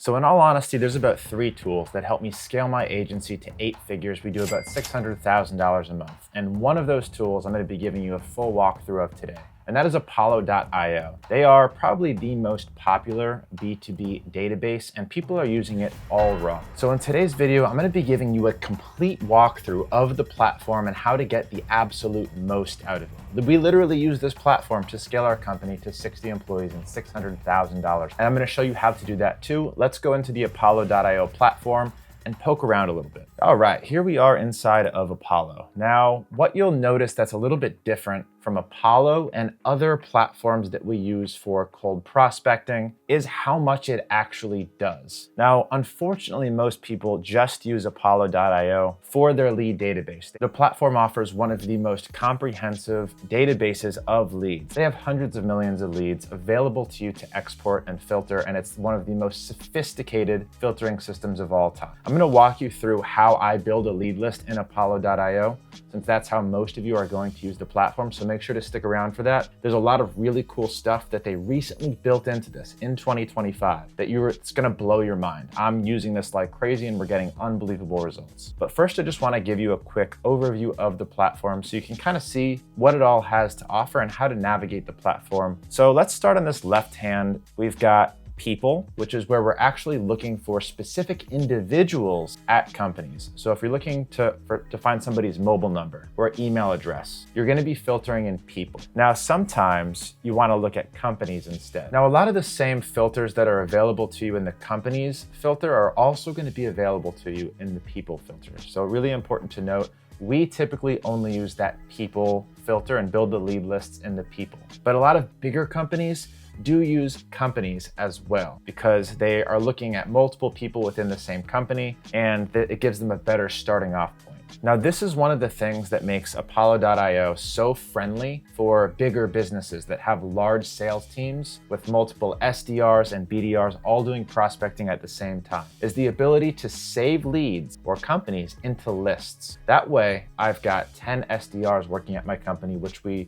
So in all honesty, there's about 3 tools that help me scale my agency to 8 figures. We do about $600,000 a month. And one of those tools I'm going to be giving you a full walkthrough of today. And that is Apollo.io. They are probably the most popular B2B database, and people are using it all wrong. So in today's video, I'm gonna be giving you a complete walkthrough of the platform and how to get the absolute most out of it. We literally use this platform to scale our company to 60 employees and $600,000. And I'm gonna show you how to do that too. Let's go into the Apollo.io platform and poke around a little bit. All right, here we are inside of Apollo. Now, what you'll notice that's a little bit different from Apollo and other platforms that we use for cold prospecting is how much it actually does. Now, unfortunately, most people just use Apollo.io for their lead database. The platform offers one of the most comprehensive databases of leads. They have hundreds of millions of leads available to you to export and filter, and it's one of the most sophisticated filtering systems of all time. I'm gonna walk you through how I build a lead list in Apollo.io, since that's how most of you are going to use the platform, so make sure to stick around for that. There's a lot of really cool stuff that they recently built into this in 2025 that it's gonna blow your mind. I'm using this like crazy and we're getting unbelievable results. But first, I just wanna give you a quick overview of the platform so you can kind of see what it all has to offer and how to navigate the platform. So let's start on this left hand. We've got people, which is where we're actually looking for specific individuals at companies. So if you're looking to find somebody's mobile number or email address, you're going to be filtering in people. Now, sometimes you want to look at companies instead. Now, a lot of the same filters that are available to you in the companies filter are also going to be available to you in the people filter. So really important to note, we typically only use that people filter and build the lead lists in the people. But a lot of bigger companies do use companies as well because they are looking at multiple people within the same company, and it gives them a better starting off point. Now, this is one of the things that makes Apollo.io so friendly for bigger businesses that have large sales teams with multiple SDRs and BDRs all doing prospecting at the same time, is the ability to save leads or companies into lists. That way, I've got 10 SDRs working at my company, which we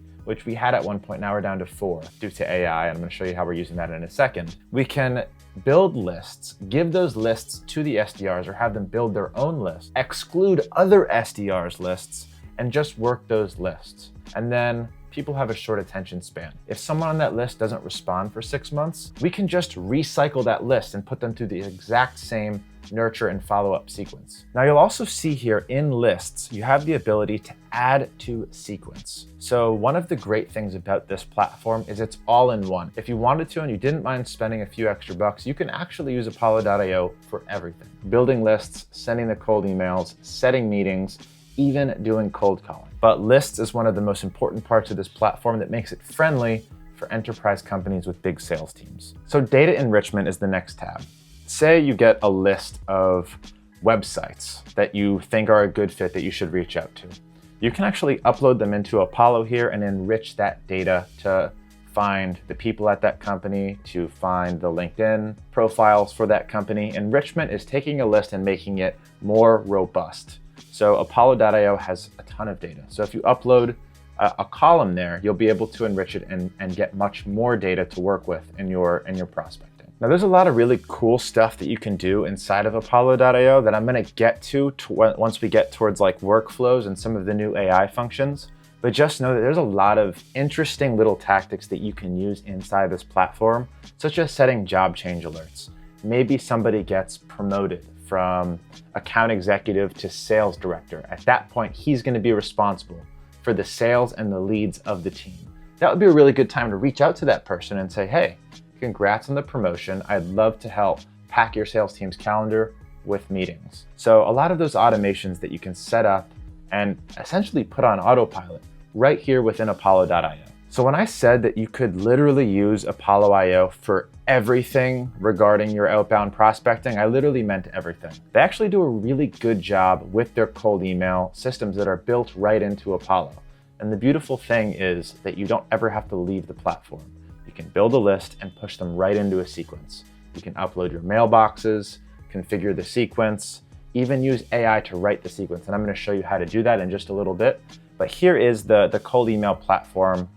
had at one point. Now we're down to 4 due to AI, and I'm going to show you how we're using that in a second. We can build lists, give those lists to the SDRs or have them build their own list, exclude other SDRs lists, and just work those lists. And then people have a short attention span. If someone on that list doesn't respond for 6 months, we can just recycle that list and put them through the exact same nurture and follow-up sequence. Now, you'll also see here in lists, you have the ability to add to sequence. So one of the great things about this platform is it's all in one. If you wanted to and you didn't mind spending a few extra bucks, you can actually use Apollo.io for everything. Building lists, sending the cold emails, setting meetings, even doing cold calling. But lists is one of the most important parts of this platform that makes it friendly for enterprise companies with big sales teams. So data enrichment is the next tab. Say you get a list of websites that you think are a good fit that you should reach out to. You can actually upload them into Apollo here and enrich that data to find the people at that company, to find the LinkedIn profiles for that company. Enrichment is taking a list and making it more robust. So Apollo.io has a ton of data. So if you upload a column there, you'll be able to enrich it and get much more data to work with in your prospecting. Now, there's a lot of really cool stuff that you can do inside of Apollo.io that I'm going to get to once we get towards like workflows and some of the new AI functions. But just know that there's a lot of interesting little tactics that you can use inside this platform, such as setting job change alerts. Maybe somebody gets promoted from account executive to sales director. At that point, he's going to be responsible for the sales and the leads of the team. That would be a really good time to reach out to that person and say, hey, congrats on the promotion. I'd love to help pack your sales team's calendar with meetings. So a lot of those automations that you can set up and essentially put on autopilot right here within Apollo.io. So when I said that you could literally use Apollo.io for everything regarding your outbound prospecting, I literally meant everything. They actually do a really good job with their cold email systems that are built right into Apollo. And the beautiful thing is that you don't ever have to leave the platform. You can build a list and push them right into a sequence. You can upload your mailboxes, configure the sequence, even use AI to write the sequence. And I'm going to show you how to do that in just a little bit. But here is the cold email platform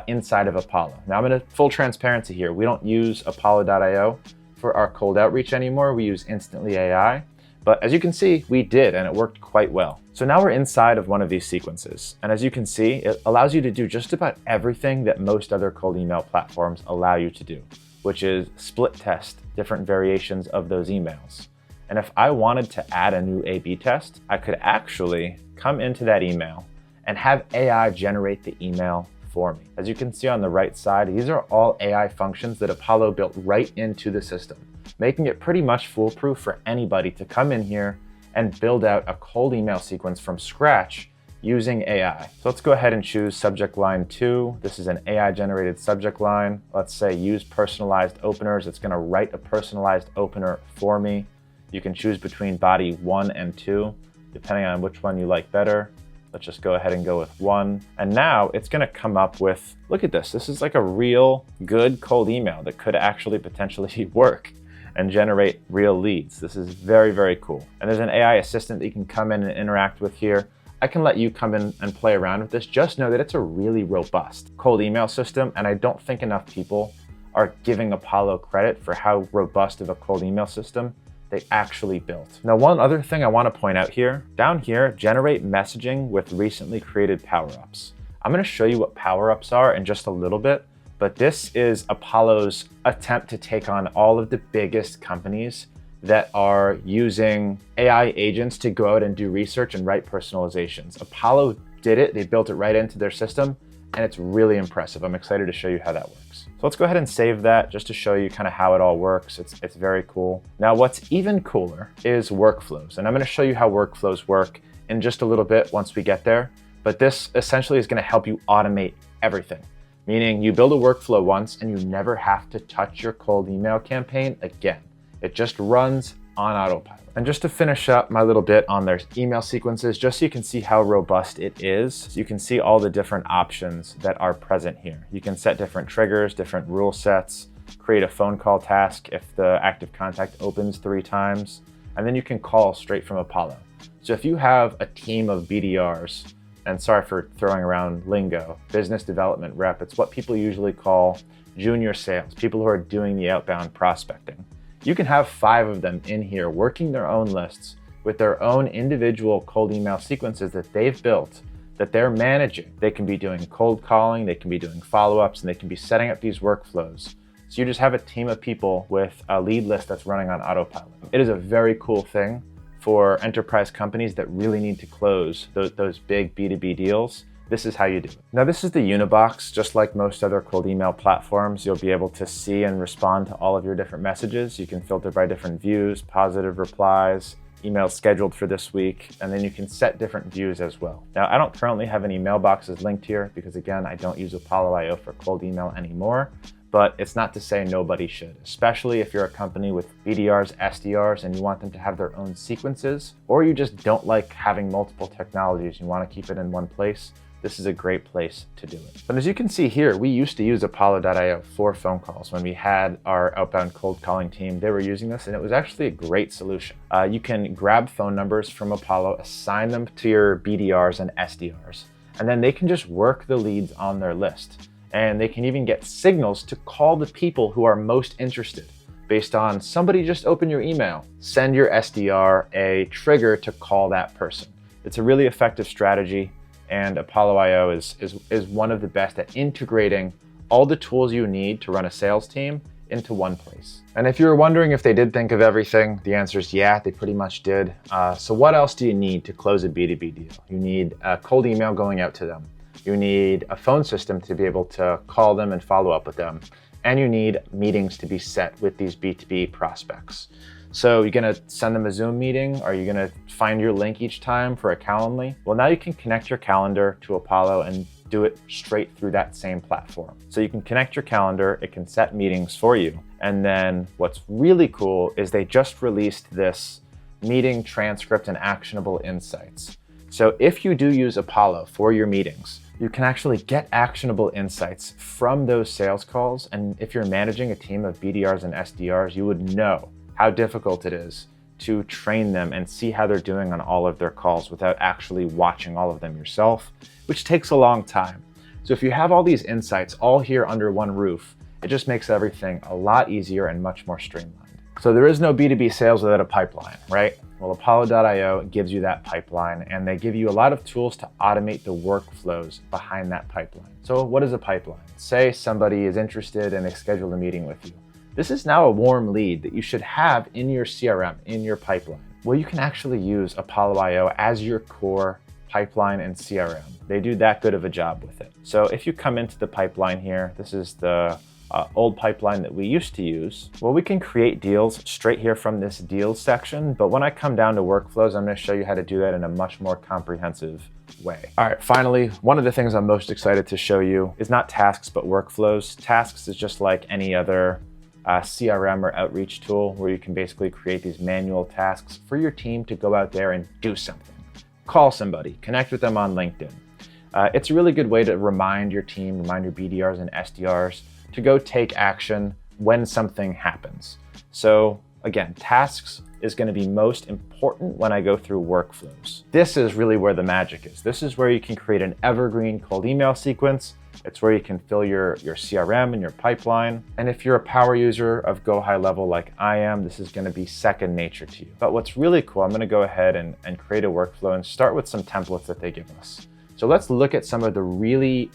inside of Apollo. Now I'm going to full transparency here. We don't use Apollo.io for our cold outreach anymore. We use Instantly AI. But as you can see, we did, and it worked quite well. So now we're inside of one of these sequences. And as you can see, it allows you to do just about everything that most other cold email platforms allow you to do, which is split test different variations of those emails. And if I wanted to add a new A/B test, I could actually come into that email and have AI generate the email for me. As you can see on the right side, these are all AI functions that Apollo built right into the system, making it pretty much foolproof for anybody to come in here and build out a cold email sequence from scratch using AI. So let's go ahead and choose subject line 2. This is an AI generated subject line. Let's say use personalized openers. It's gonna write a personalized opener for me. You can choose between body 1 and 2, depending on which one you like better. Let's just go ahead and go with 1. And now it's gonna come up with, look at this. This is like a real good cold email that could actually potentially work and generate real leads. This is very, very cool. And there's an AI assistant that you can come in and interact with here. I can let you come in and play around with this. Just know that it's a really robust cold email system, and I don't think enough people are giving Apollo credit for how robust of a cold email system they actually built. Now, one other thing I want to point out here, down here, generate messaging with recently created power-ups. I'm going to show you what power-ups are in just a little bit, but this is Apollo's attempt to take on all of the biggest companies that are using AI agents to go out and do research and write personalizations. Apollo did it, they built it right into their system, and it's really impressive. I'm excited to show you how that works. So let's go ahead and save that just to show you kind of how it all works. It's very cool. Now, what's even cooler is workflows. And I'm gonna show you how workflows work in just a little bit once we get there. But this essentially is gonna help you automate everything. Meaning you build a workflow once and you never have to touch your cold email campaign again. It just runs on autopilot. And just to finish up my little bit on their email sequences, just so you can see how robust it is, so you can see all the different options that are present here. You can set different triggers, different rule sets, create a phone call task if the active contact opens 3 times, and then you can call straight from Apollo. So if you have a team of BDRs, and sorry for throwing around lingo, business development rep, it's what people usually call junior sales, people who are doing the outbound prospecting. You can have 5 of them in here working their own lists with their own individual cold email sequences that they've built, that they're managing. They can be doing cold calling, they can be doing follow-ups, and they can be setting up these workflows. So you just have a team of people with a lead list that's running on autopilot. It is a very cool thing for enterprise companies that really need to close those big B2B deals. This is how you do it. Now, this is the Unibox. Just like most other cold email platforms, you'll be able to see and respond to all of your different messages. You can filter by different views, positive replies, emails scheduled for this week, and then you can set different views as well. Now, I don't currently have any mailboxes linked here because, again, I don't use Apollo IO for cold email anymore, but it's not to say nobody should, especially if you're a company with BDRs, SDRs, and you want them to have their own sequences, or you just don't like having multiple technologies, you want to keep it in one place. This is a great place to do it. But as you can see here, we used to use Apollo.io for phone calls. When we had our outbound cold calling team, they were using this, and it was actually a great solution. You can grab phone numbers from Apollo, assign them to your BDRs and SDRs, and then they can just work the leads on their list. And they can even get signals to call the people who are most interested based on somebody just opened your email. Send your SDR a trigger to call that person. It's a really effective strategy. And Apollo IO is one of the best at integrating all the tools you need to run a sales team into one place. And if you were wondering if they did think of everything, the answer is yeah, they pretty much did. So what else do you need to close a B2B deal? You need a cold email going out to them. You need a phone system to be able to call them and follow up with them. And you need meetings to be set with these B2B prospects. So you're gonna send them a Zoom meeting? Are you gonna find your link each time for a Calendly? Well, now you can connect your calendar to Apollo and do it straight through that same platform. So you can connect your calendar, it can set meetings for you. And then what's really cool is they just released this meeting transcript and actionable insights. So if you do use Apollo for your meetings, you can actually get actionable insights from those sales calls. And if you're managing a team of BDRs and SDRs, you would know how difficult it is to train them and see how they're doing on all of their calls without actually watching all of them yourself, which takes a long time. So if you have all these insights all here under one roof, it just makes everything a lot easier and much more streamlined. So there is no B2B sales without a pipeline, right? Well, Apollo.io gives you that pipeline, and they give you a lot of tools to automate the workflows behind that pipeline. So what is a pipeline? Say somebody is interested and they schedule a meeting with you. This is now a warm lead that you should have in your CRM, in your pipeline. Well, you can actually use Apollo.io as your core pipeline and CRM. They do that good of a job with it. So if you come into the pipeline here, this is the old pipeline that we used to use. Well, we can create deals straight here from this deals section, but when I come down to workflows, I'm gonna show you how to do that in a much more comprehensive way. All right, finally, one of the things I'm most excited to show you is not tasks, but workflows. Tasks is just like any other CRM or outreach tool where you can basically create these manual tasks for your team to go out there and do something. Call somebody, connect with them on LinkedIn. It's a really good way to remind your team, remind your BDRs and SDRs to go take action when something happens. So again, tasks is going to be most important when I go through workflows. This is really where the magic is. This is where you can create an evergreen cold email sequence. It's where you can fill your CRM and your pipeline. And if you're a power user of Go High Level like I am, this is going to be second nature to you. But what's really cool, I'm going to go ahead and create a workflow and start with some templates that they give us. So let's look at some of the really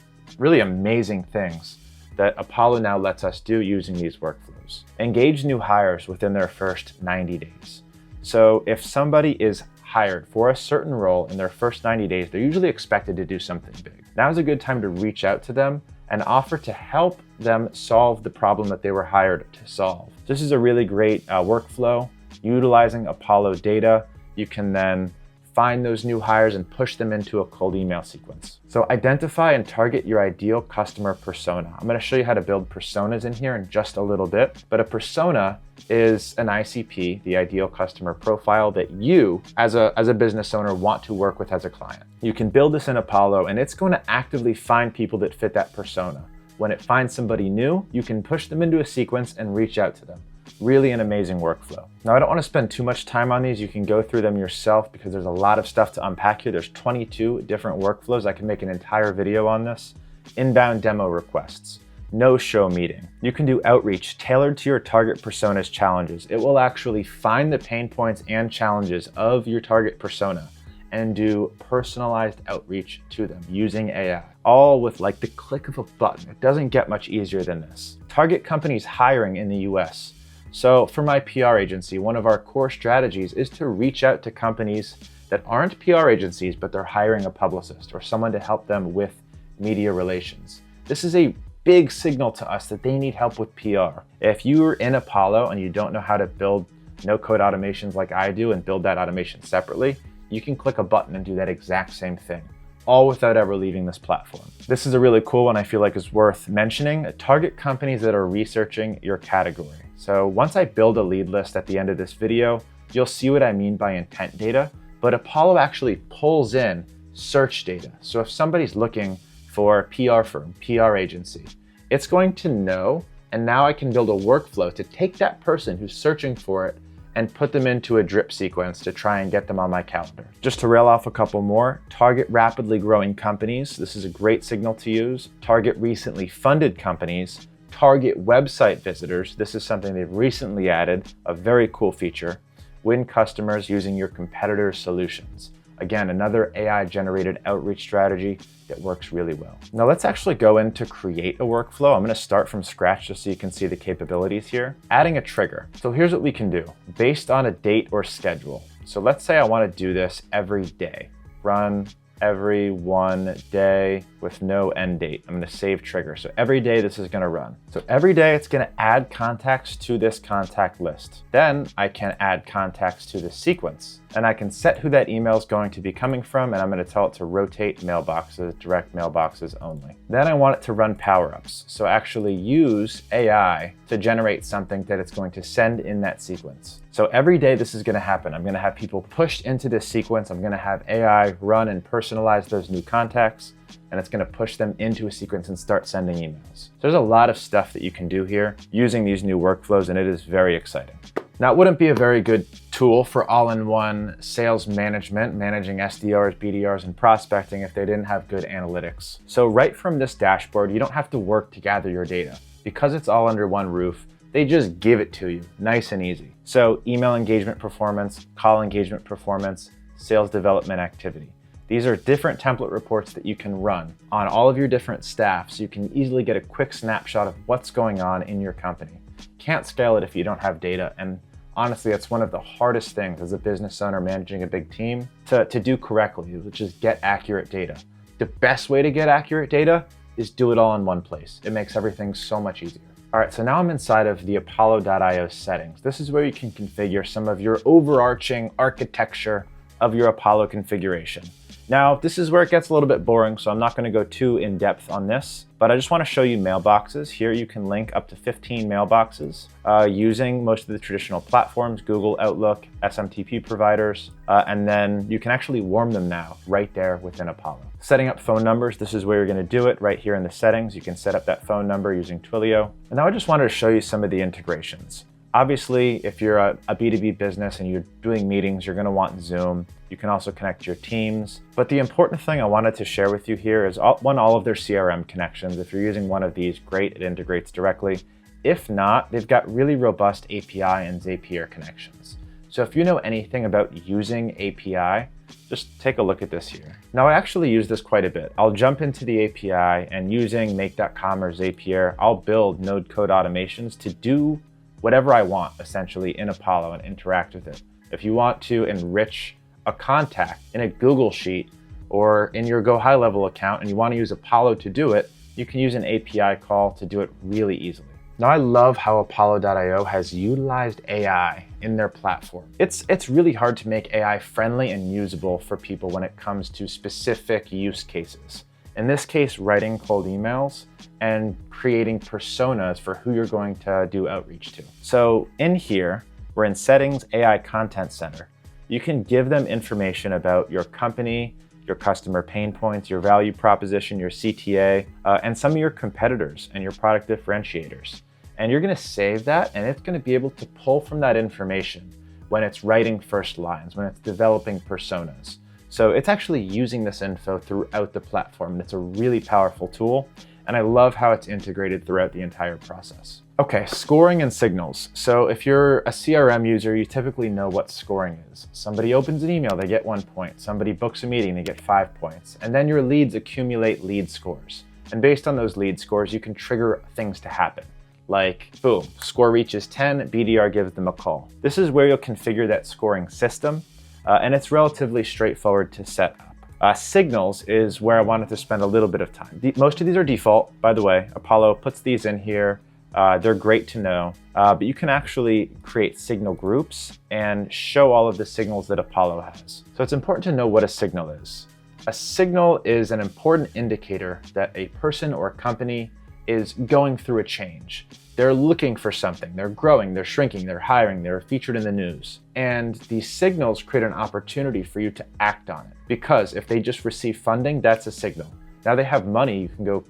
amazing things that Apollo now lets us do using these workflows. Engage new hires within their first 90 days. So if somebody is hired for a certain role in their first 90 days, they're usually expected to do something big. Now is a good time to reach out to them and offer to help them solve the problem that they were hired to solve. This is a really great workflow. Utilizing Apollo data, you can then find those new hires and push them into a cold email sequence. So identify and target your ideal customer persona. I'm going to show you how to build personas in here in just a little bit, but a persona is an ICP, the ideal customer profile that you as a business owner want to work with as a client. You can build this in Apollo and it's going to actively find people that fit that persona. When it finds somebody new, you can push them into a sequence and reach out to them. Really an amazing workflow. Now, I don't want to spend too much time on these. You can go through them yourself because there's a lot of stuff to unpack here. There's 22 different workflows. I can make an entire video on this. Inbound demo requests, no-show meeting. You can do outreach tailored to your target persona's challenges. It will actually find the pain points and challenges of your target persona and do personalized outreach to them using AI, all with like the click of a button. It doesn't get much easier than this. Target companies hiring in the US. So for my PR agency, one of our core strategies is to reach out to companies that aren't PR agencies, but they're hiring a publicist or someone to help them with media relations. This is a big signal to us that they need help with PR. If you're in Apollo and you don't know how to build no-code automations like I do and build that automation separately, you can click a button and do that exact same thing, all without ever leaving this platform. This is a really cool one I feel like is worth mentioning. Target companies that are researching your category. So once I build a lead list at the end of this video, you'll see what I mean by intent data, but Apollo actually pulls in search data. So if somebody's looking for a PR firm, PR agency, it's going to know, and now I can build a workflow to take that person who's searching for it and put them into a drip sequence to try and get them on my calendar. Just to rail off a couple more, target rapidly growing companies. This is a great signal to use. Target recently funded companies. Target website visitors. This is something they've recently added, a very cool feature. Win customers using your competitors' solutions. Again, another AI-generated outreach strategy that works really well. Now let's actually go in to create a workflow. I'm going to start from scratch just so you can see the capabilities here. Adding a trigger. So here's what we can do based on a date or schedule. So let's say I want to do this every day. Run every one day with no end date. I'm going to save trigger. So every day this is going to run. So every day it's going to add contacts to this contact list. Then I can add contacts to this sequence and I can set who that email is going to be coming from. And I'm going to tell it to rotate mailboxes, direct mailboxes only. Then I want it to run power-ups. So actually use AI to generate something that it's going to send in that sequence. So every day this is going to happen. I'm going to have people pushed into this sequence. I'm going to have AI run and personalize those new contacts, and it's going to push them into a sequence and start sending emails. So there's a lot of stuff that you can do here using these new workflows, and it is very exciting. Now, it wouldn't be a very good tool for all-in-one sales management, managing SDRs, BDRs, and prospecting if they didn't have good analytics. So right from this dashboard, you don't have to work to gather your data. Because it's all under one roof, They just give it to you, nice and easy. So email engagement performance, call engagement performance, sales development activity. These are different template reports that you can run on all of your different staff so you can easily get a quick snapshot of what's going on in your company. Can't scale it if you don't have data, and honestly, that's one of the hardest things as a business owner managing a big team to do correctly, which is get accurate data. The best way to get accurate data is do it all in one place. It makes everything so much easier. All right, so now I'm inside of the Apollo.io settings. This is where you can configure some of your overarching architecture of your Apollo configuration. Now, this is where it gets a little bit boring, so I'm not going to go too in depth on this, but I just want to show you mailboxes. Here you can link up to 15 mailboxes using most of the traditional platforms, Google, Outlook, SMTP providers, and then you can actually warm them now right there within Apollo. Setting up phone numbers, this is where you're going to do it right here in the settings. You can set up that phone number using Twilio. And now I just wanted to show you some of the integrations. Obviously, if you're a B2B business and you're doing meetings, you're going to want Zoom. You can also connect your teams. But the important thing I wanted to share with you here is all of their CRM connections. If you're using one of these, great, it integrates directly. If not, they've got really robust API and Zapier connections. So if you know anything about using API, just take a look at this here. Now, I actually use this quite a bit. I'll jump into the API and using make.com or Zapier, I'll build node code automations to do whatever I want, essentially, in Apollo and interact with it. If you want to enrich a contact in a Google Sheet or in your Go High Level account and you want to use Apollo to do it, you can use an API call to do it really easily. Now, I love how Apollo.io has utilized AI in their platform. It's really hard to make AI friendly and usable for people when it comes to specific use cases. In this case, writing cold emails and creating personas for who you're going to do outreach to. So in here, we're in Settings, AI Content Center. You can give them information about your company, your customer pain points, your value proposition, your CTA, and some of your competitors and your product differentiators. And you're going to save that, and it's going to be able to pull from that information when it's writing first lines, when it's developing personas. So it's actually using this info throughout the platform, and it's a really powerful tool, and I love how it's integrated throughout the entire process. Okay, scoring and signals. So if you're a CRM user, you typically know what scoring is. Somebody opens an email, they get 1 point. Somebody books a meeting, they get 5 points. And then your leads accumulate lead scores. And based on those lead scores, you can trigger things to happen. Like, boom, score reaches 10, BDR gives them a call. This is where you'll configure that scoring system. And it's relatively straightforward to set up. Signals is where I wanted to spend a little bit of time. Most of these are default, by the way. Apollo puts these in here. They're great to know, but you can actually create signal groups and show all of the signals that Apollo has. So it's important to know what a signal is. A signal is an important indicator that a person or a company is going through a change. They're looking for something, they're growing, they're shrinking, they're hiring, they're featured in the news. And these signals create an opportunity for you to act on it. Because if they just receive funding, that's a signal. Now they have money, you can go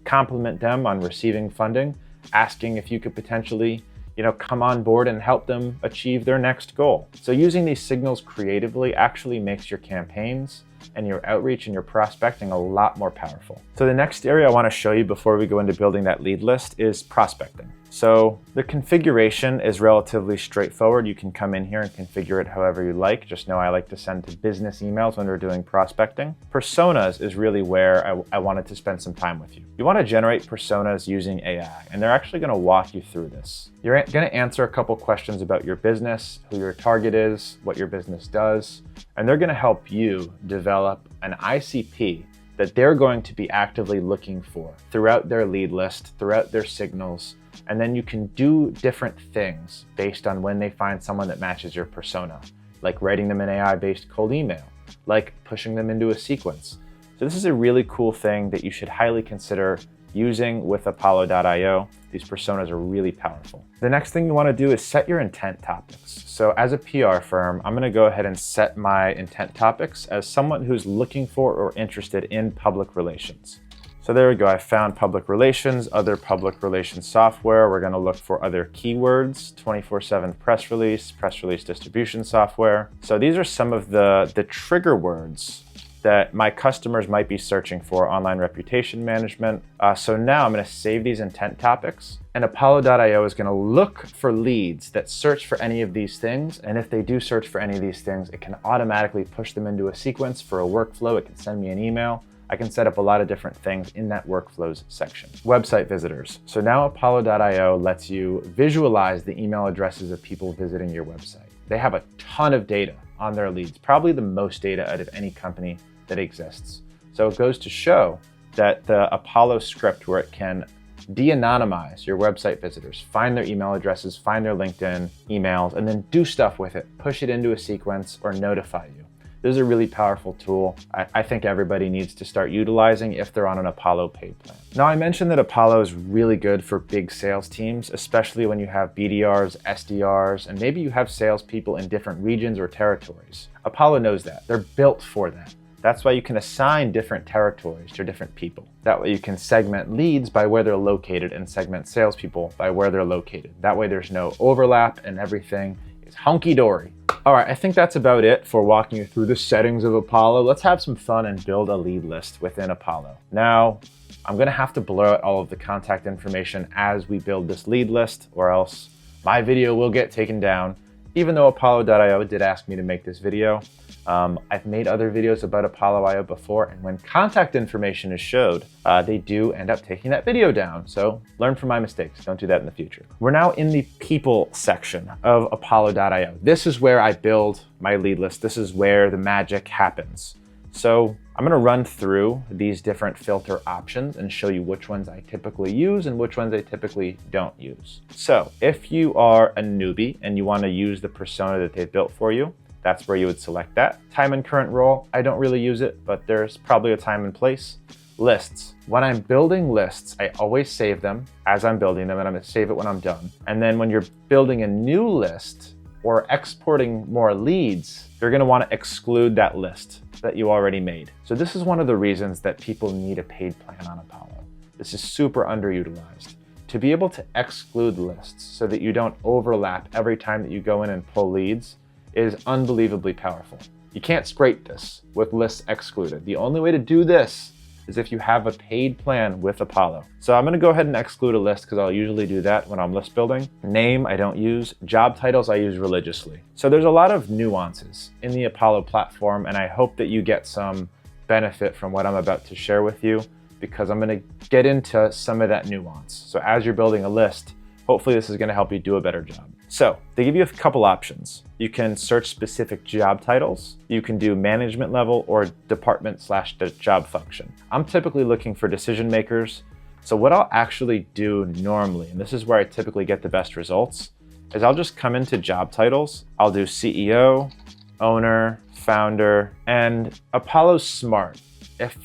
compliment them on receiving funding, asking if you could potentially, come on board and help them achieve their next goal. So using these signals creatively actually makes your campaigns and your outreach and your prospecting a lot more powerful. So the next area I want to show you before we go into building that lead list is prospecting. So the configuration is relatively straightforward. You can come in here and configure it however you like. Just know I like to send to business emails when we're doing prospecting. Personas is really where I wanted to spend some time with you. You want to generate personas using AI, and they're actually going to walk you through this. You're going to answer a couple questions about your business, who your target is, what your business does, and they're going to help you develop an ICP that they're going to be actively looking for throughout their lead list, throughout their signals, and then you can do different things based on when they find someone that matches your persona, like writing them an AI-based cold email, like pushing them into a sequence. So this is a really cool thing that you should highly consider using with Apollo.io. These personas are really powerful. The next thing you want to do is set your intent topics. So as a PR firm, I'm going to go ahead and set my intent topics as someone who's looking for or interested in public relations. So there we go. I found public relations, other public relations software. We're going to look for other keywords, 24/7 press release distribution software. So these are some of the trigger words that my customers might be searching for online reputation management. So now I'm going to save these intent topics, and Apollo.io is going to look for leads that search for any of these things. And if they do search for any of these things, it can automatically push them into a sequence for a workflow. It can send me an email. I can set up a lot of different things in that workflows section. Website visitors. So now Apollo.io lets you visualize the email addresses of people visiting your website. They have a ton of data on their leads, probably the most data out of any company that exists. So it goes to show that the Apollo script, where it can de-anonymize your website visitors, find their email addresses, find their LinkedIn emails, and then do stuff with it, push it into a sequence or notify you. This is a really powerful tool I think everybody needs to start utilizing if they're on an Apollo paid plan. Now, I mentioned that Apollo is really good for big sales teams, especially when you have BDRs, SDRs, and maybe you have salespeople in different regions or territories. Apollo knows that. They're built for that. That's why you can assign different territories to different people. That way you can segment leads by where they're located and segment salespeople by where they're located. That way there's no overlap and everything is hunky-dory. All right, I think that's about it for walking you through the settings of Apollo. Let's have some fun and build a lead list within Apollo. Now, I'm gonna have to blur out all of the contact information as we build this lead list, or else my video will get taken down. Even though Apollo.io did ask me to make this video, I've made other videos about Apollo.io before, and when contact information is showed, they do end up taking that video down. So learn from my mistakes. Don't do that in the future. We're now in the people section of Apollo.io. This is where I build my lead list. This is where the magic happens. So I'm going to run through these different filter options and show you which ones I typically use and which ones I typically don't use. So if you are a newbie and you want to use the persona that they've built for you, that's where you would select that. Time and current role, I don't really use it, but there's probably a time and place. Lists. When I'm building lists, I always save them as I'm building them, and I'm going to save it when I'm done. And then when you're building a new list or exporting more leads, you're going to want to exclude that list that you already made. So this is one of the reasons that people need a paid plan on Apollo. This is super underutilized. To be able to exclude lists so that you don't overlap every time that you go in and pull leads is unbelievably powerful. You can't scrape this with lists excluded. The only way to do this is if you have a paid plan with Apollo. So I'm gonna go ahead and exclude a list because I'll usually do that when I'm list building. Name, I don't use. Job titles, I use religiously. So there's a lot of nuances in the Apollo platform, and I hope that you get some benefit from what I'm about to share with you, because I'm gonna get into some of that nuance. So as you're building a list, hopefully this is gonna help you do a better job. So they give you a couple options. You can search specific job titles. You can do management level or department/job function. I'm typically looking for decision makers. So what I'll actually do normally, and this is where I typically get the best results, is I'll just come into job titles. I'll do CEO, owner, founder, and Apollo's smart. If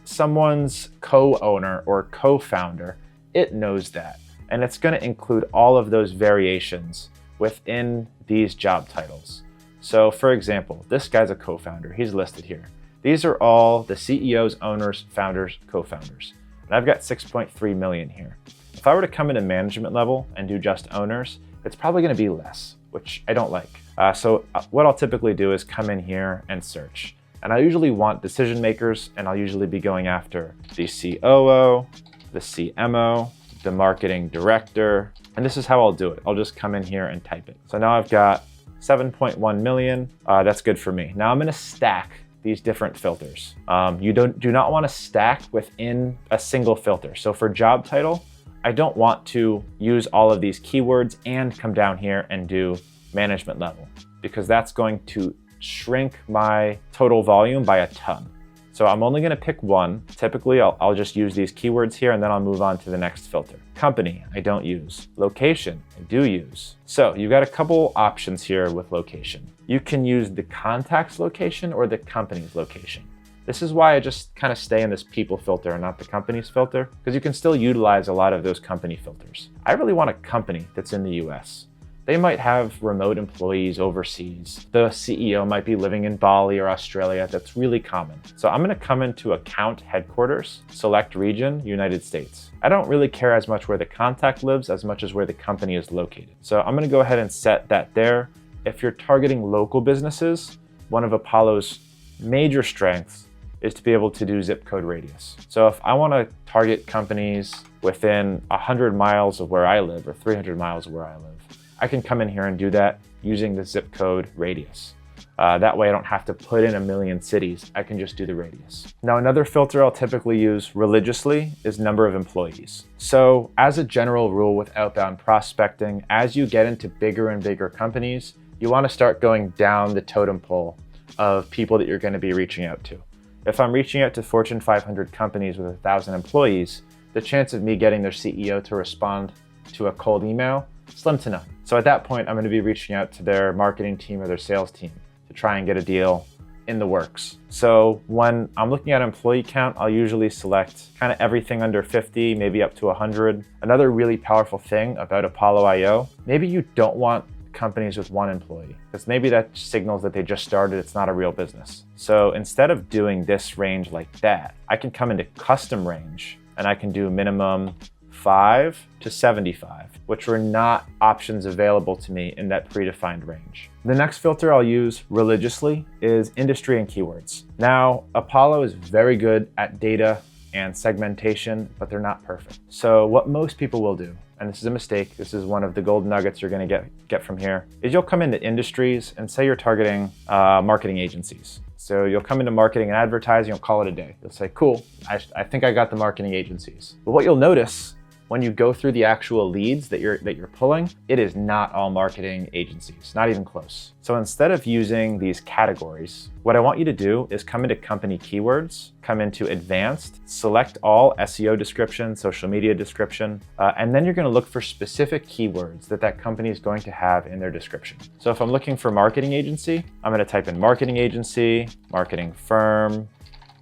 someone's co-owner or co-founder, it knows that. And it's going to include all of those variations within these job titles. So for example, this guy's a co-founder. He's listed here. These are all the CEOs, owners, founders, co-founders. And I've got 6.3 million here. If I were to come into management level and do just owners, it's probably going to be less, which I don't like. So what I'll typically do is come in here and search. And I usually want decision makers, and I'll usually be going after the COO, the CMO, the marketing director, and this is how I'll do it. I'll just come in here and type it. So now I've got 7.1 million. That's good for me. Now I'm gonna stack these different filters. You do not wanna stack within a single filter. So for job title, I don't want to use all of these keywords and come down here and do management level, because that's going to shrink my total volume by a ton. So I'm only gonna pick one. Typically, I'll just use these keywords here, and then I'll move on to the next filter. Company, I don't use. Location, I do use. So you've got a couple options here with location. You can use the contact's location or the company's location. This is why I just kind of stay in this people filter and not the company's filter, because you can still utilize a lot of those company filters. I really want a company that's in the US. They might have remote employees overseas. The CEO might be living in Bali or Australia. That's really common. So I'm gonna come into account headquarters, select region, United States. I don't really care as much where the contact lives as much as where the company is located. So I'm gonna go ahead and set that there. If you're targeting local businesses, one of Apollo's major strengths is to be able to do zip code radius. So if I want to target companies within 100 miles of where I live or 300 miles of where I live, I can come in here and do that using the zip code radius. That way I don't have to put in a million cities. I can just do the radius. Now, another filter I'll typically use religiously is number of employees. So as a general rule with outbound prospecting, as you get into bigger and bigger companies, you want to start going down the totem pole of people that you're going to be reaching out to. If I'm reaching out to Fortune 500 companies with 1,000 employees, the chance of me getting their CEO to respond to a cold email, slim to none. So at that point, I'm going to be reaching out to their marketing team or their sales team to try and get a deal in the works. So when I'm looking at employee count, I'll usually select kind of everything under 50, maybe up to 100. Another really powerful thing about Apollo IO, maybe you don't want companies with 1 employee, because maybe that signals that they just started, it's not a real business. So instead of doing this range like that, I can come into custom range and I can do minimum 5 to 75, which were not options available to me in that predefined range. The next filter I'll use religiously is industry and keywords. Now, Apollo is very good at data and segmentation, but they're not perfect. So what most people will do, and this is a mistake, this is one of the gold nuggets you're gonna get from here, is you'll come into industries and say you're targeting marketing agencies. So you'll come into marketing and advertising, you'll call it a day. You'll say, cool, I think I got the marketing agencies. But what you'll notice when you go through the actual leads that you're pulling, it is not all marketing agencies, not even close. So instead of using these categories, what I want you to do is come into company keywords, come into advanced, select all SEO description, social media description, and then you're gonna look for specific keywords that company is going to have in their description. So if I'm looking for marketing agency, I'm gonna type in marketing agency, marketing firm,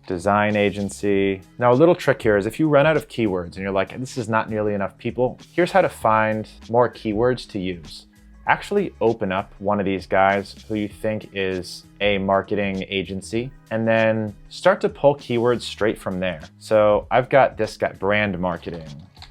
design agency. Now, a little trick here is if you run out of keywords and you're like, this is not nearly enough people, here's how to find more keywords to use. Actually open up one of these guys who you think is a marketing agency, and then start to pull keywords straight from there. So I've got this guy, brand marketing,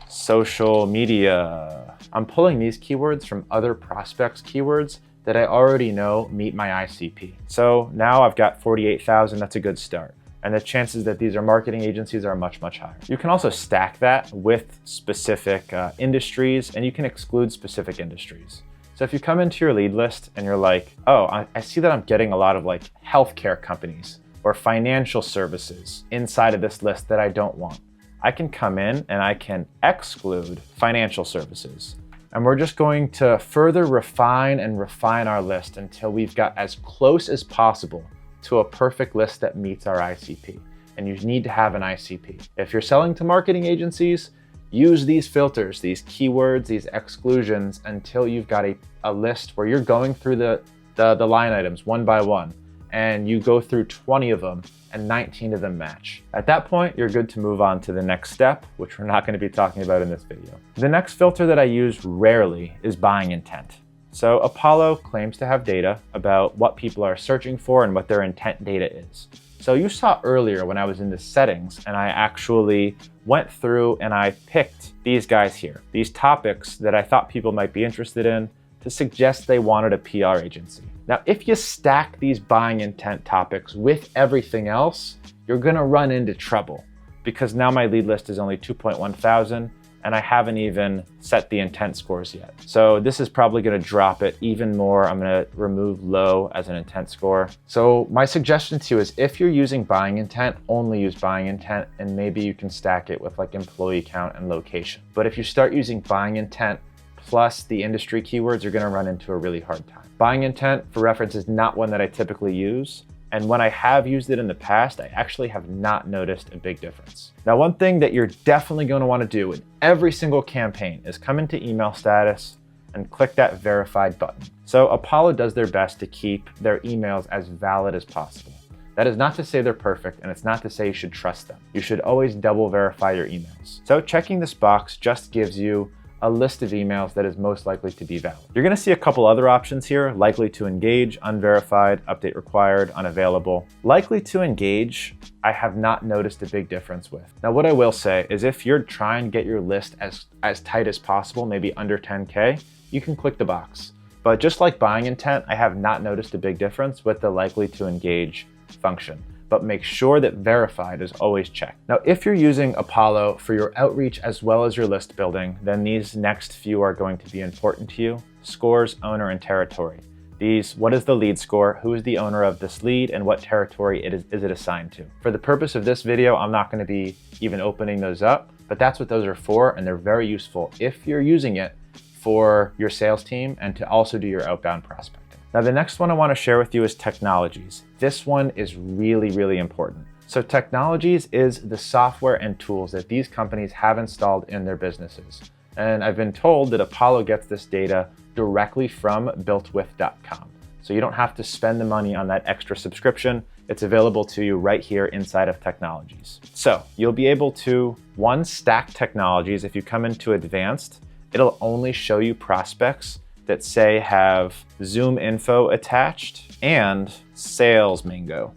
social media. I'm pulling these keywords from other prospects' keywords that I already know meet my ICP. So now I've got 48,000, that's a good start. And the chances that these are marketing agencies are much, much higher. You can also stack that with specific industries, and you can exclude specific industries. So if you come into your lead list and you're like, oh, I see that I'm getting a lot of like healthcare companies or financial services inside of this list that I don't want, I can come in and I can exclude financial services. And we're just going to further refine our list until we've got as close as possible to a perfect list that meets our ICP. And you need to have an ICP. If you're selling to marketing agencies, use these filters, these keywords, these exclusions until you've got a list where you're going through the line items one by one, and you go through 20 of them and 19 of them match. At that point, you're good to move on to the next step, which we're not going to be talking about in this video. The next filter that I use rarely is buying intent. So Apollo claims to have data about what people are searching for and what their intent data is. So you saw earlier when I was in the settings and I actually went through and I picked these guys here, these topics that I thought people might be interested in to suggest they wanted a PR agency. Now, if you stack these buying intent topics with everything else, you're gonna run into trouble because now my lead list is only 2.1 thousand and I haven't even set the intent scores yet. So this is probably gonna drop it even more. I'm gonna remove low as an intent score. So my suggestion to you is if you're using buying intent, only use buying intent, and maybe you can stack it with like employee count and location. But if you start using buying intent plus the industry keywords, you're gonna run into a really hard time. Buying intent, for reference, is not one that I typically use. And when I have used it in the past, I actually have not noticed a big difference. Now, one thing that you're definitely going to want to do in every single campaign is come into email status and click that verified button. So Apollo does their best to keep their emails as valid as possible. That is not to say they're perfect, and it's not to say you should trust them. You should always double verify your emails. So checking this box just gives you a list of emails that is most likely to be valid. You're gonna see a couple other options here: likely to engage, unverified, update required, unavailable. Likely to engage, I have not noticed a big difference with. Now, what I will say is if you're trying to get your list as tight as possible, maybe under 10K, you can click the box. But just like buying intent, I have not noticed a big difference with the likely to engage function. but make sure that verified is always checked. Now, if you're using Apollo for your outreach as well as your list building, then these next few are going to be important to you: scores, owner, and territory. These, what is the lead score, who is the owner of this lead, and what territory is it assigned to. For the purpose of this video, I'm not going to be even opening those up, but that's what those are for, and they're very useful if you're using it for your sales team and to also do your outbound prospecting. Now, the next one I want to share with you is technologies. This one is really, really important. So technologies is the software and tools that these companies have installed in their businesses. And I've been told that Apollo gets this data directly from builtwith.com. So you don't have to spend the money on that extra subscription. It's available to you right here inside of technologies. So you'll be able to, one, stack technologies. If you come into advanced, it'll only show you prospects that say have Zoom info attached and sales Mingo.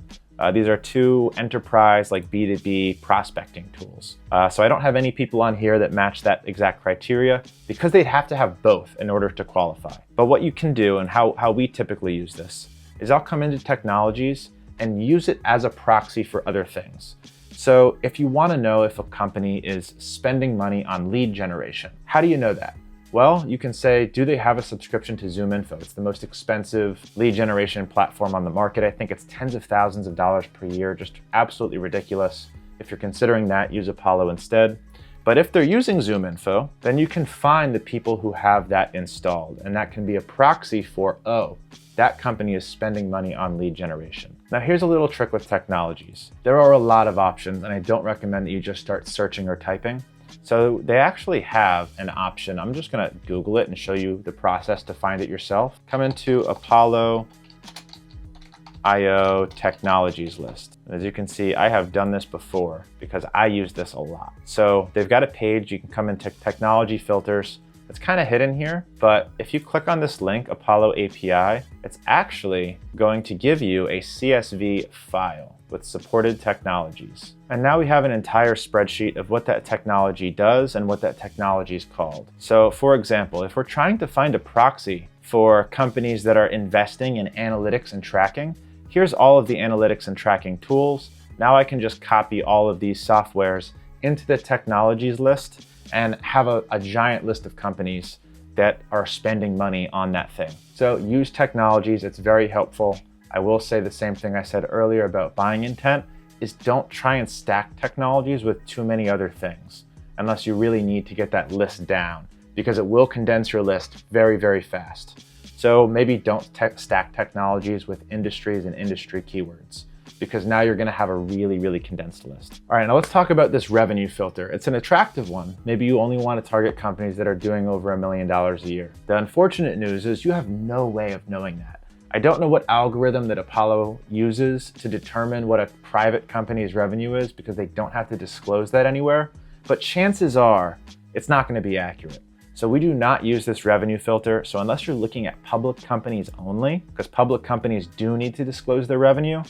These are two enterprise, like B2B prospecting tools. So I don't have any people on here that match that exact criteria because they'd have to have both in order to qualify. But what you can do, and how we typically use this, is I'll come into technologies and use it as a proxy for other things. So if you want to know if a company is spending money on lead generation, how do you know that? Well, you can say, do they have a subscription to Zoom Info? It's the most expensive lead generation platform on the market. I think it's tens of thousands of dollars per year, just absolutely ridiculous. If you're considering that, use Apollo instead. But if they're using Zoom Info, then you can find the people who have that installed. And that can be a proxy for, oh, that company is spending money on lead generation. Now, here's a little trick with technologies. There are a lot of options, and I don't recommend that you just start searching or typing. So they actually have an option. I'm just going to Google it and show you the process to find it yourself. Come into Apollo IO technologies list. As you can see, I have done this before because I use this a lot. So they've got a page. You can come into technology filters. It's kind of hidden here, but if you click on this link, Apollo API, it's actually going to give you a CSV file with supported technologies. And now we have an entire spreadsheet of what that technology does and what that technology is called. So for example, if we're trying to find a proxy for companies that are investing in analytics and tracking, here's all of the analytics and tracking tools. Now I can just copy all of these softwares into the technologies list and have a giant list of companies that are spending money on that thing. So use technologies, it's very helpful. I will say the same thing I said earlier about buying intent, is don't try and stack technologies with too many other things unless you really need to get that list down, because it will condense your list very, very fast. So maybe don't stack technologies with industries and industry keywords, because now you're going to have a really, really condensed list. All right, now let's talk about this revenue filter. It's an attractive one. Maybe you only want to target companies that are doing over $1 million a year. The unfortunate news is you have no way of knowing that. I don't know what algorithm that Apollo uses to determine what a private company's revenue is, because they don't have to disclose that anywhere, but chances are it's not going to be accurate. So we do not use this revenue filter. So unless you're looking at public companies only, because public companies do need to disclose their revenue,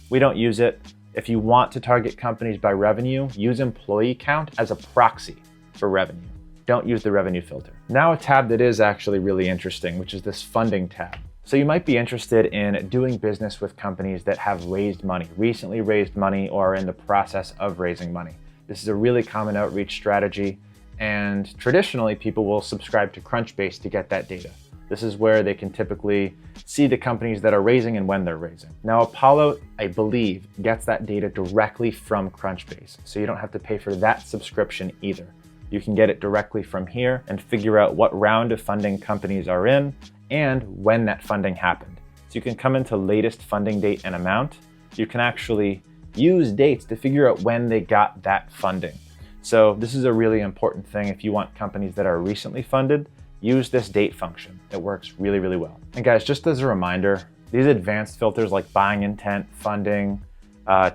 we don't use it. If you want to target companies by revenue, use employee count as a proxy for revenue. Don't use the revenue filter. Now a tab that is actually really interesting, which is this funding tab. So you might be interested in doing business with companies that have raised money, recently raised money, or are in the process of raising money. This is a really common outreach strategy, and traditionally people will subscribe to Crunchbase to get that data. This is where they can typically see the companies that are raising and when they're raising. Now Apollo, I believe, gets that data directly from Crunchbase, so you don't have to pay for that subscription either. You can get it directly from here and figure out what round of funding companies are in and when that funding happened. So you can come into latest funding date and amount. You can actually use dates to figure out when they got that funding. So this is a really important thing. If you want companies that are recently funded, use this date function. It works really, really well. And guys, just as a reminder, these advanced filters like buying intent, funding,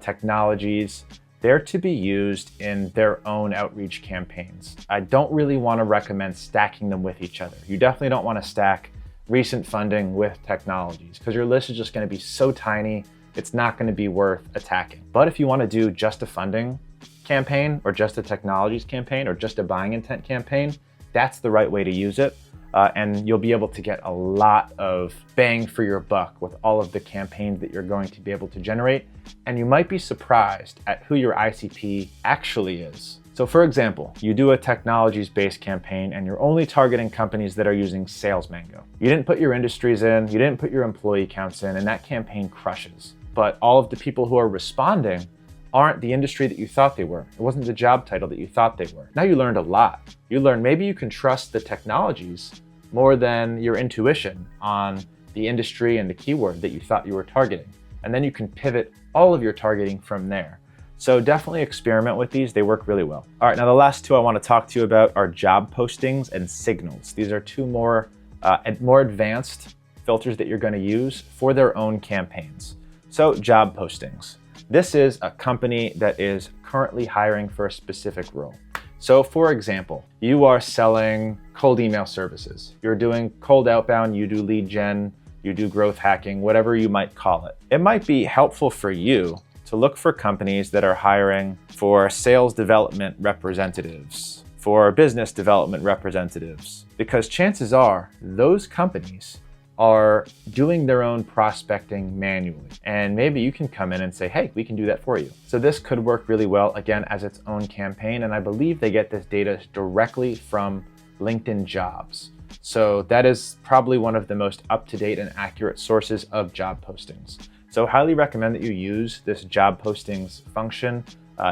technologies, they're to be used in their own outreach campaigns. I don't really want to recommend stacking them with each other. You definitely don't want to stack recent funding with technologies, because your list is just going to be so tiny, it's not going to be worth attacking. But if you want to do just a funding campaign, or just a technologies campaign, or just a buying intent campaign, that's the right way to use it. and you'll be able to get a lot of bang for your buck with all of the campaigns that you're going to be able to generate. And you might be surprised at who your ICP actually is. So for example, you do a technologies-based campaign and you're only targeting companies that are using Sales Mango. You didn't put your industries in, you didn't put your employee counts in, and that campaign crushes. But all of the people who are responding aren't the industry that you thought they were. It wasn't the job title that you thought they were. Now you learned a lot. You learned maybe you can trust the technologies more than your intuition on the industry and the keyword that you thought you were targeting. And then you can pivot all of your targeting from there. So definitely experiment with these. They work really well. All right, now the last two I want to talk to you about are job postings and signals. These are two more advanced filters that you're going to use for their own campaigns. So job postings. This is a company that is currently hiring for a specific role. So for example, you are selling cold email services. You're doing cold outbound, you do lead gen, you do growth hacking, whatever you might call it. It might be helpful for you to look for companies that are hiring for sales development representatives, for business development representatives, because chances are those companies are doing their own prospecting manually. And maybe you can come in and say, hey, we can do that for you. So this could work really well, again, as its own campaign. And I believe they get this data directly from LinkedIn Jobs. So that is probably one of the most up-to-date and accurate sources of job postings. So highly recommend that you use this job postings function.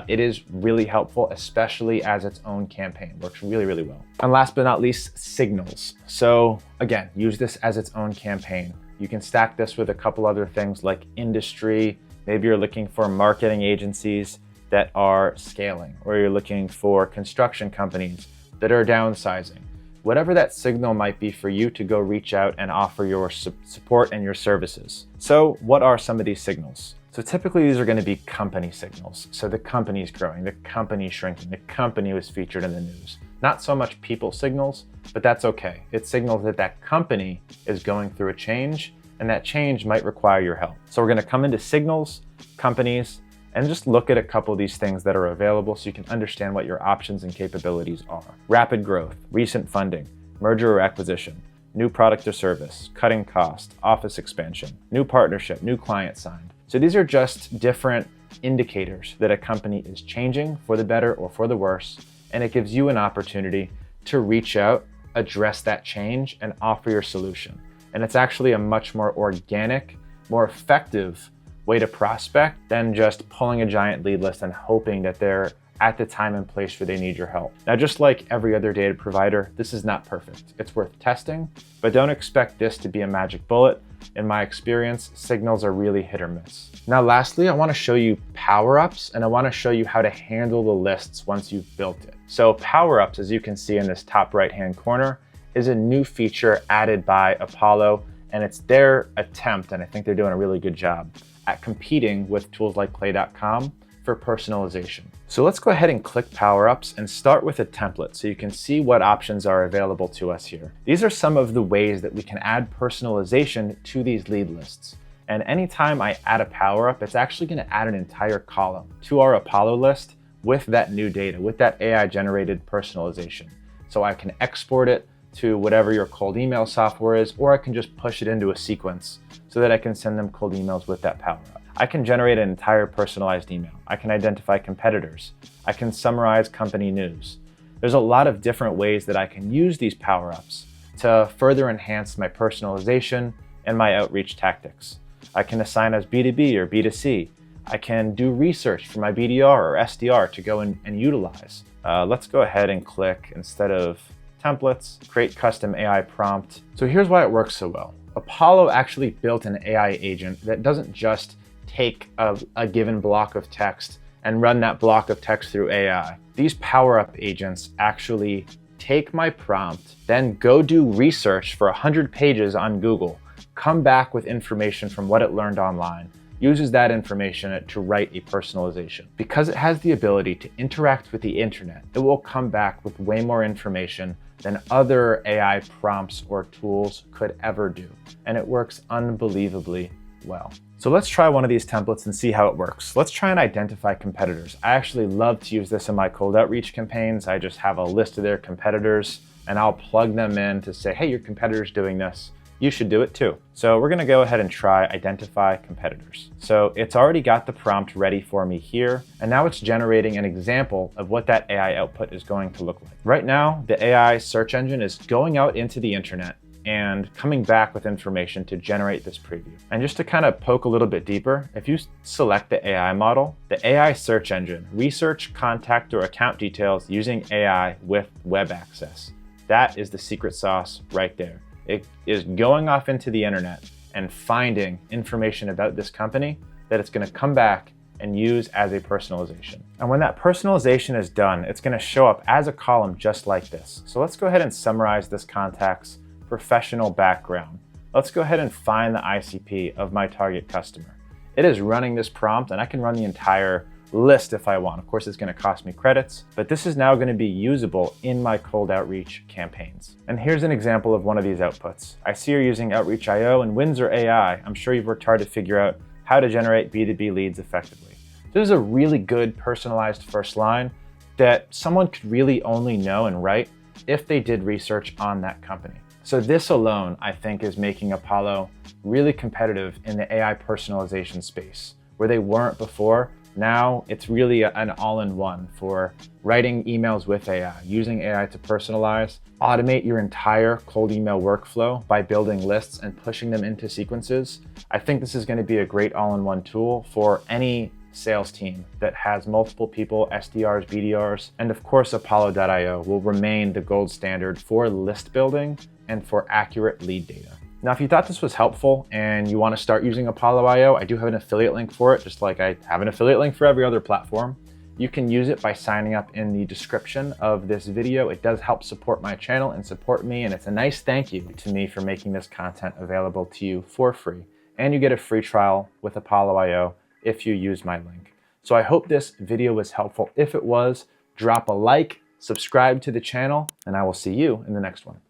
It is really helpful, especially as its own campaign. Works really, really well. And last but not least, signals. So again, use this as its own campaign. You can stack this with a couple other things like industry. Maybe you're looking for marketing agencies that are scaling, or you're looking for construction companies that are downsizing. Whatever that signal might be for you to go reach out and offer your support and your services. So what are some of these signals? So typically these are going to be company signals. So the company's growing, the company's shrinking, the company was featured in the news. Not so much people signals, but that's okay. It signals that that company is going through a change, and that change might require your help. So we're going to come into signals, companies, and just look at a couple of these things that are available so you can understand what your options and capabilities are. Rapid growth, recent funding, merger or acquisition, new product or service, cutting cost, office expansion, new partnership, new client signed. So these are just different indicators that a company is changing for the better or for the worse, and it gives you an opportunity to reach out, address that change, and offer your solution. And it's actually a much more organic, more effective way to prospect than just pulling a giant lead list and hoping that they're at the time and place where they need your help. Now, just like every other data provider, this is not perfect. It's worth testing, but don't expect this to be a magic bullet. In my experience, signals are really hit or miss. Now, lastly, I want to show you power-ups, and I want to show you how to handle the lists once you've built it. So power-ups, as you can see in this top right-hand corner, is a new feature added by Apollo, and it's their attempt, and I think they're doing a really good job at competing with tools like play.com for personalization. So let's go ahead and click Power-Ups and start with a template so you can see what options are available to us here. These are some of the ways that we can add personalization to these lead lists. And anytime I add a power-up, it's actually going to add an entire column to our Apollo list with that new data, with that AI-generated personalization. So I can export it to whatever your cold email software is, or I can just push it into a sequence so that I can send them cold emails with that power-up. I can generate an entire personalized email. I can identify competitors. I can summarize company news. There's a lot of different ways that I can use these power-ups to further enhance my personalization and my outreach tactics. I can assign as B2B or B2C. I can do research for my BDR or SDR to go and utilize. Let's go ahead and click, instead of templates, create custom AI prompt. So here's why it works so well. Apollo actually built an AI agent that doesn't just take a given block of text and run that block of text through AI. These power-up agents actually take my prompt, then go do research for 100 pages on Google, come back with information from what it learned online, uses that information to write a personalization. Because it has the ability to interact with the internet, it will come back with way more information than other AI prompts or tools could ever do. And it works unbelievably well. So let's try one of these templates and see how it works. Let's try and identify competitors. I actually love to use this in my cold outreach campaigns. I just have a list of their competitors and I'll plug them in to say, hey, your competitor's doing this. You should do it too. So we're gonna go ahead and try identify competitors. So it's already got the prompt ready for me here, and now it's generating an example of what that AI output is going to look like. Right now, the AI search engine is going out into the internet and coming back with information to generate this preview. And just to kind of poke a little bit deeper, if you select the AI model, the AI search engine, research contact or account details using AI with web access. That is the secret sauce right there. It is going off into the internet and finding information about this company that it's going to come back and use as a personalization. And when that personalization is done, it's going to show up as a column just like this. So let's go ahead and summarize this contact's professional background. Let's go ahead and find the ICP of my target customer. It is running this prompt, and I can run the entire list if I want. Of course, it's going to cost me credits, but this is now going to be usable in my cold outreach campaigns. And here's an example of one of these outputs. I see you're using Outreach.io and Windsor AI. I'm sure you've worked hard to figure out how to generate B2B leads effectively. This is a really good personalized first line that someone could really only know and write if they did research on that company. So this alone, I think, is making Apollo really competitive in the AI personalization space, where they weren't before. Now it's really an all-in-one for writing emails with AI, using AI to personalize, automate your entire cold email workflow by building lists and pushing them into sequences. I think this is going to be a great all-in-one tool for any sales team that has multiple people, SDRs, BDRs, and of course Apollo.io will remain the gold standard for list building and for accurate lead data. Now, if you thought this was helpful and you want to start using Apollo.io, I do have an affiliate link for it, just like I have an affiliate link for every other platform. You can use it by signing up in the description of this video. It does help support my channel and support me, and it's a nice thank you to me for making this content available to you for free. And you get a free trial with Apollo.io if you use my link. So I hope this video was helpful. If it was, drop a like, subscribe to the channel, and I will see you in the next one.